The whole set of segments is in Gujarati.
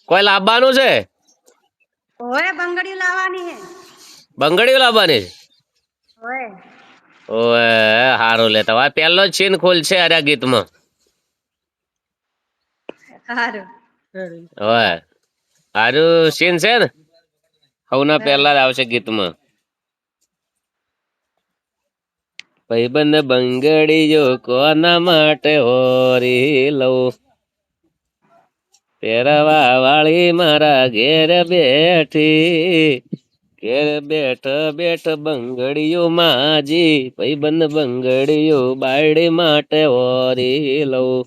કોઈ લાવવાનું છે? ઓય બંગડીયું લાવવાની હે. બંગડીઓ લાવવાની છે? ઓય ઓએ હારું લે તમારે પહેલો જ સીન ખોલશે અરે ગીતમાં. હારું ઓય હારું સીન છે ને હવના પહેલા જ આવશે ગીતમાં. ભાઈબંધ બંગડીયો કોના માટે હોરી લઉં, પહેરવા વાળી મારા ઘેર બેઠી, ઘેર બેઠ બેઠ બંગડીયો માજી, ભાઈબંધ બંગડીયો બાયડી માટે હોરી લઉં.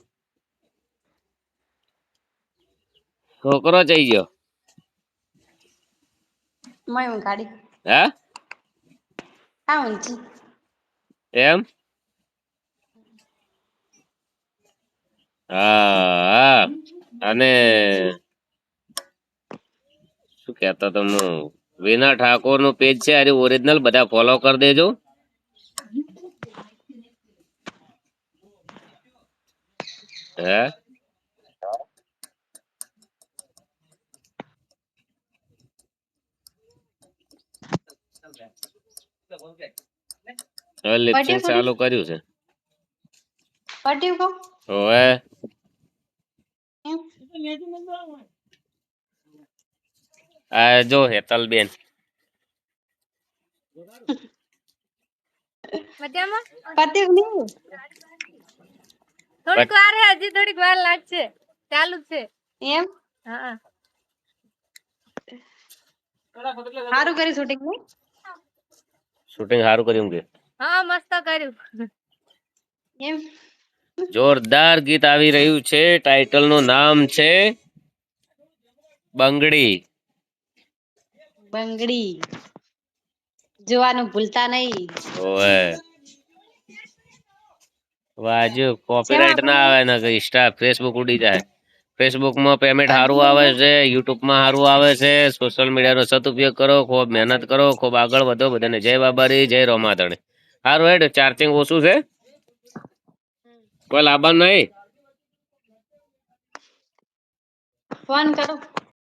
છોકરો જઈ ગયો. મય હું ગાડી હે આ ઊંચી એમ હા અને શું કેતો તમે વિના ઠાકોર નું પેજ છે આજે ઓરિજિનલ બધા ફોલો કરી દેજો. હે હવે લિપસિંગ ચાલુ કર્યું છે. પટ્યું કો ઓવે આ જો હેતલ બેન મજામાં પટ્યું નહીં થોડીક વાર હે હજી થોડીક વાર લાગશે ચાલુ છે એમ હા સારું કરી શૂટિંગ નહીં શૂટિંગ સારું કર્યું કે હા મસ્ત કર્યું એમ જોરદાર ગીત આવી રહ્યું છે. ટાઇટલ નું નામ છે બંગડી. બંગડી જોવાનું ભૂલતા નહીં. ઓવે વાજુ શેમાં કોપીરાઈટ ના આપણે આવે ને ઇન્સ્ટા ફેસબુક ઉડી જાય. ફેસબુક માં પેમેન્ટ સારું આવે છે, યુટ્યુબ માં સારું આવે છે. સોશિયલ મીડિયા નો સદઉપયોગ કરો, ખૂબ મહેનત કરો, ખૂબ આગળ વધો. બધાને જય બાબારી, જય રોમાધણી. સારું હેડ ચાર્જિંગ ઓછું છે, કોઈ લાવવાનું નહીં. ફોન કરો.